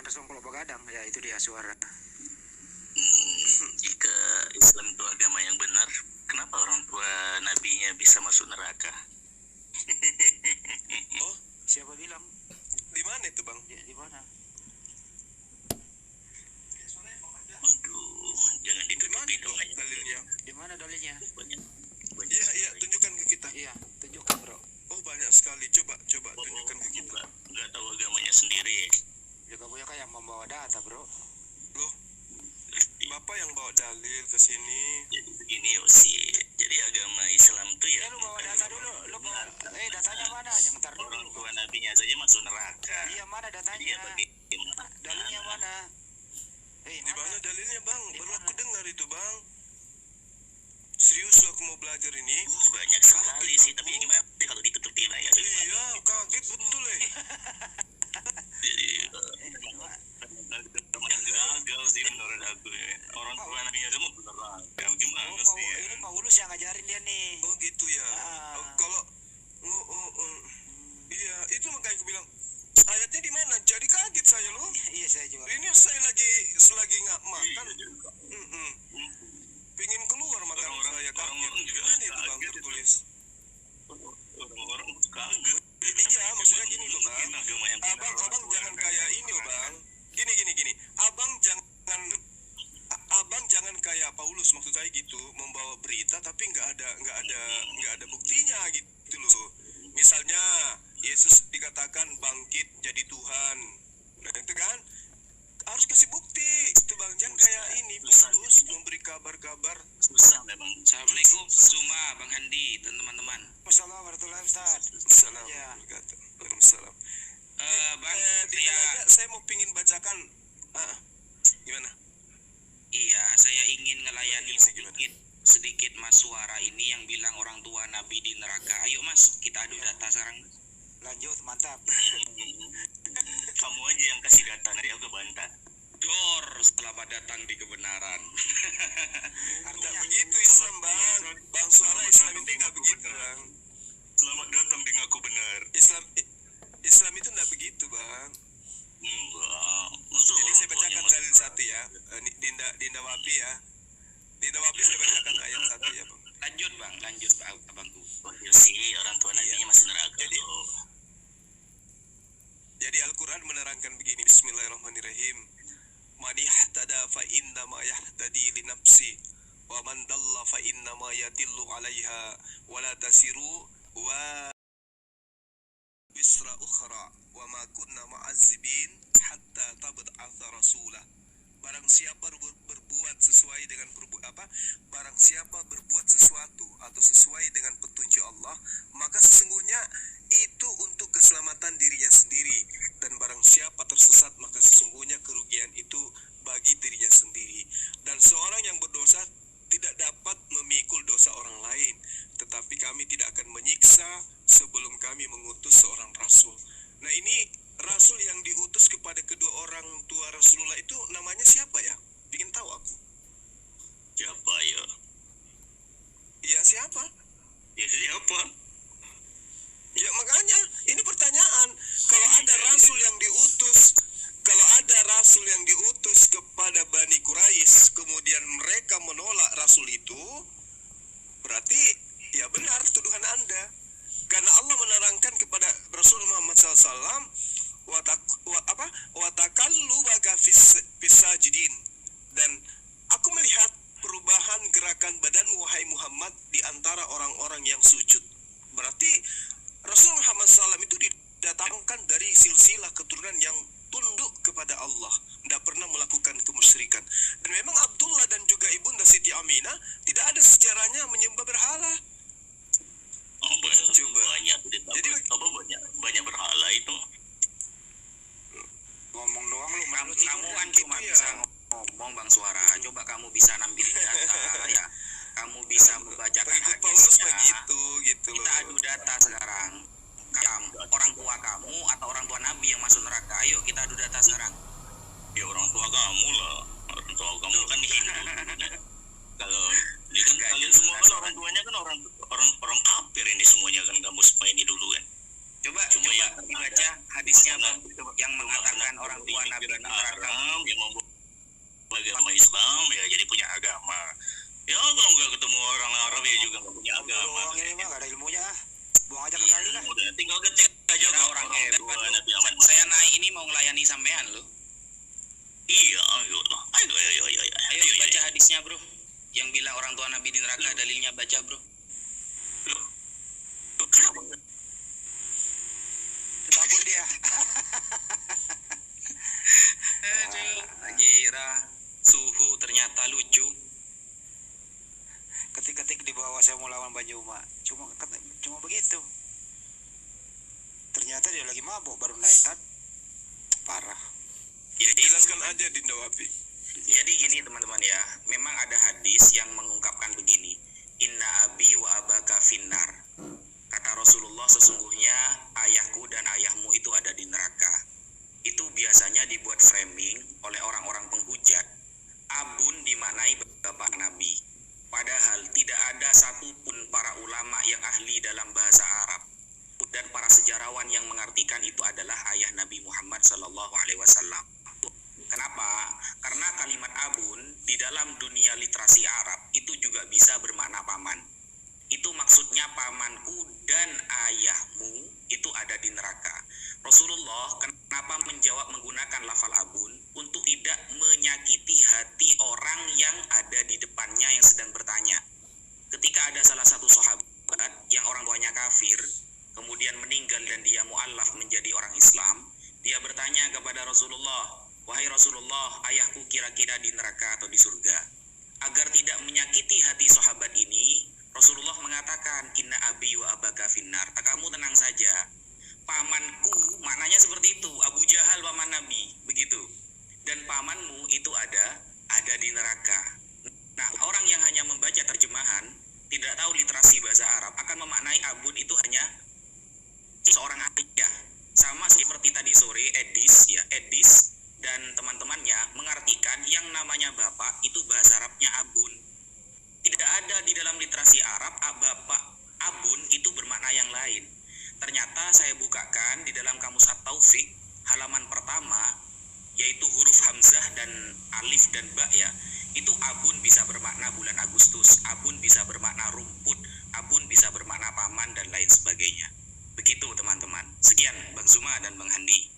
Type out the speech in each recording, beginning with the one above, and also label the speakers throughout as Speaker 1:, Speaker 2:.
Speaker 1: ada songkok begadang, ya itu dia suara.
Speaker 2: Jika Islam itu agama yang benar, kenapa orang tua nabinya bisa masuk neraka?
Speaker 1: Oh, siapa bilang?
Speaker 3: Di mana itu, Bang?
Speaker 1: Di mana?
Speaker 2: Aduh, jangan ditutupi dong.
Speaker 3: Dalilnya?
Speaker 1: Di mana dalilnya?
Speaker 2: Banyak.
Speaker 3: Iya, tunjukkan ke kita.
Speaker 1: Iya, tunjukkan, Bro.
Speaker 3: Oh, banyak sekali. Coba tunjukkan ke kita.
Speaker 2: Nggak tahu agamanya sendiri.
Speaker 1: Juga punya yang membawa data, Bro.
Speaker 3: Loh, Bapak yang bawa dalil ke sini.
Speaker 2: Jadi begini Yosi. Jadi agama Islam tuh ya.
Speaker 1: Lu bawa data dulu. Lu bawa, datanya mana? Yang ntar dulu.
Speaker 2: Orang tua nabinya saja masuk neraka.
Speaker 1: Iya, mana
Speaker 2: Jadi
Speaker 1: datanya?
Speaker 2: ya bagaimana?
Speaker 1: Dalilnya mana?
Speaker 3: Di mana dalilnya, Bang? Baru aku dengar itu, Bang. Serius aku mau belajar ini.
Speaker 2: Banyak sekali sih, tapi gimana kalau ditutupi lah ya.
Speaker 3: Iya, kaget betul
Speaker 2: Jadi yang gagal sih menurut aku ya. Orang tua nabinya semua neraka. Gimana sih?
Speaker 1: Ini Paulus yang ngajarin dia nih.
Speaker 3: Oh, gitu ya. Kalau iya, itu makanya aku bilang ayatnya di mana? Jadi kaget saya loh.
Speaker 1: Iya, saya juga.
Speaker 3: Ini saya lagi nggak makan. Pingin keluar makan saya kaget. Mana itu, Bang, tertulis?
Speaker 2: Orang-orang kaget.
Speaker 3: Iya, maksudnya gini loh, Bang. Abang jangan kayak ini loh, Bang. Gini. Abang jangan kayak Paulus, maksud saya gitu, membawa berita tapi nggak ada buktinya gitu loh. Misalnya Yesus dikatakan bangkit jadi Tuhan. Nah, itu kan harus kasih bukti itu, Bang. Jangan kayak ini Paulus memberi kabar-kabar.
Speaker 2: Susah memang.
Speaker 4: Assalamualaikum Zuma, Bang Handi dan teman-teman.
Speaker 1: Assalamualaikum warahmatullahi wabarakatuh.
Speaker 3: Assalamualaikum. Waalaikumsalam.
Speaker 4: Bang,
Speaker 3: saya mau pingin bacakan. Gimana?
Speaker 4: Iya, saya ingin ngelayani sedikit Mas Suara ini yang bilang orang tua Nabi di neraka. Ayo Mas, kita adu data sekarang.
Speaker 1: Lanjut, mantap.
Speaker 2: Kamu aja yang kasih data, nanti aku bantah.
Speaker 4: Dor, selamat datang di kebenaran.
Speaker 3: Tidak begitu Islam, Bang. Bang, suara Islam itu nggak begitu, Bang.
Speaker 2: Selamat datang di Ngaku Benar.
Speaker 3: Islam itu nggak begitu, Bang. Jadi saya bacakan dalil 1 ya. Dinda Wapi ya. Dinda Wapi saya bacakan ayat 1 ya, Bang.
Speaker 4: Lanjut abangku.
Speaker 2: Iya sih, orang tua nabinya masuk neraka.
Speaker 3: Jadi Al-Quran menerangkan begini. Bismillahirrahmanirrahim. Man ihtada fa inna ma yahtadi li nafsi wa man dalla fa inna ma yadillu 'alaiha wa la tasiru wa bisra ukhra wa ma kunna mu'azzibin hatta tab'atha rasulah. Barang siapa berbuat sesuai dengan barang siapa berbuat sesuatu atau sesuai dengan petunjuk Allah, maka sesungguhnya itu untuk keselamatan dirinya sendiri, dan barang siapa tersesat maka sesungguhnya kerugian itu bagi dirinya sendiri. Dan seorang yang berdosa tidak dapat memikul dosa orang lain, tetapi kami tidak akan menyiksa sebelum kami mengutus seorang rasul. Nah, ini rasul yang diutus kepada kedua orang tua Rasulullah itu namanya siapa ya? Bikin tahu aku.
Speaker 2: Siapa ya?
Speaker 3: Iya, siapa?
Speaker 2: Ya siapa?
Speaker 3: Ya makanya ini pertanyaan. Kalau ada rasul yang diutus kepada Bani Quraisy, kemudian mereka menolak rasul itu, berarti ya benar tuduhan Anda. Karena Allah menerangkan kepada Rasul Muhammad SAW, watakalluka fisajidin, dan aku melihat perubahan gerakan badanmu wahai Muhammad di antara orang-orang yang sujud. Berarti Rasul Muhammad SAW itu didatangkan dari silsilah keturunan yang tunduk kepada Allah, tidak pernah melakukan kemusyrikan. Dan memang Abdullah dan juga ibunda Siti Aminah tidak ada sejarahnya menyembah berhala.
Speaker 2: Coba banyak. Jadi banyak berhala itu.
Speaker 1: Ngomong doang lu.
Speaker 4: Kamu kan cuma bisa ngomong, Bang Suara. Coba kamu bisa nampilin data ya. Kamu bisa membacakan hadisnya.
Speaker 3: Gitu loh.
Speaker 4: Kita adu data sekarang. Orang tua kamu atau orang tua Nabi yang masuk neraka? Ayo kita adu data sekarang.
Speaker 2: Ya orang tua kamu lah. Orang tua kamu kan Hindu. Kalau ini kan kalian semua kan orang tuanya kan orang kafir ini semuanya kan, kamu semua ini dulu kan.
Speaker 4: Coba
Speaker 2: Cuma yang
Speaker 4: dibaca hadisnya Bang yang mengatakan orang tua Nabi di neraka.
Speaker 2: Arab yang membuat agama Islam ya jadi punya agama. Ya kalau nggak ketemu orang Arab ya juga nggak punya agama.
Speaker 1: Bohong ini mah gak ada ilmunya ah. Buang aja ke
Speaker 4: Iya,
Speaker 1: kali lah.
Speaker 2: Udah tinggal ketik aja
Speaker 4: Kira
Speaker 2: kok
Speaker 4: orang
Speaker 2: orang
Speaker 4: hebat
Speaker 2: tua
Speaker 4: loh.
Speaker 2: Nabi Muhammad.
Speaker 4: Saya naik ini mau ngelayani sampean loh.
Speaker 2: Iya, ayo lah.
Speaker 4: Ayo baca hadisnya bro. Yang bilang orang tua Nabi di neraka dalilnya baca bro.
Speaker 2: Loh, kenapa?
Speaker 1: Kabur dia.
Speaker 4: Kira suhu ternyata lucu.
Speaker 1: Ketik-ketik di bawah saya mau lawan Banyuma. Cuma begitu. Ternyata dia lagi mabuk baru naik kan. Parah.
Speaker 4: Ya,
Speaker 3: Jelaskan aja Dinda Wapi.
Speaker 4: Jadi gini teman-teman ya, memang ada hadis yang mengungkapkan begini. Inna abi wa abaka finnar. Kata Rasulullah, sesungguhnya ayahku dan ayahmu itu ada di neraka. Itu biasanya dibuat framing oleh orang-orang penghujat. Abun dimaknai bapak Nabi. Padahal tidak ada satupun para ulama yang ahli dalam bahasa Arab dan para sejarawan yang mengartikan itu adalah ayah Nabi Muhammad SAW. Kenapa? Karena kalimat abun di dalam dunia literasi Arab itu juga bisa bermakna paman. Itu maksudnya pamanku dan ayahmu itu ada di neraka. Rasulullah kenapa menjawab menggunakan lafal abun? Untuk tidak menyakiti hati orang yang ada di depannya yang sedang bertanya. Ketika ada salah satu sahabat yang orang tuanya kafir, kemudian meninggal dan dia mu'allaf menjadi orang Islam, dia bertanya kepada Rasulullah, wahai Rasulullah, ayahku kira-kira di neraka atau di surga? Agar tidak menyakiti hati sahabat ini, Rasulullah mengatakan, inna abi wa abaka finnar. Kamu tenang saja. Pamanku, maknanya seperti itu. Abu Jahal paman Nabi, begitu. Dan pamanmu itu ada di neraka. Nah, orang yang hanya membaca terjemahan, tidak tahu literasi bahasa Arab, akan memaknai abun itu hanya seorang ayah. Sama seperti tadi sore, Edis dan teman-temannya mengartikan yang namanya bapak itu bahasa Arabnya abun. Tidak ada di dalam literasi Arab bapak abun itu bermakna yang lain. Ternyata saya bukakan di dalam kamus At-Taufik halaman pertama, yaitu huruf hamzah dan alif dan ba ya, itu abun bisa bermakna bulan Agustus, abun bisa bermakna rumput, abun bisa bermakna paman dan lain sebagainya. Begitu teman-teman. Sekian Bang Zuma dan Bang Handi.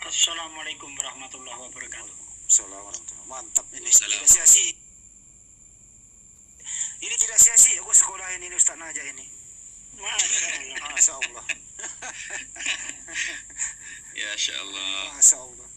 Speaker 5: Assalamualaikum warahmatullahi wabarakatuh.
Speaker 1: Assalamualaikum. Mantap ini.
Speaker 4: Assalam.
Speaker 1: Tidak sia-sia. Ini tidak sia-sia. Gue sekolahin ini Ustaz Naja ini.
Speaker 5: Masya Allah.
Speaker 1: Masya Allah.
Speaker 4: Ya, Insya Allah.
Speaker 1: Masya Allah.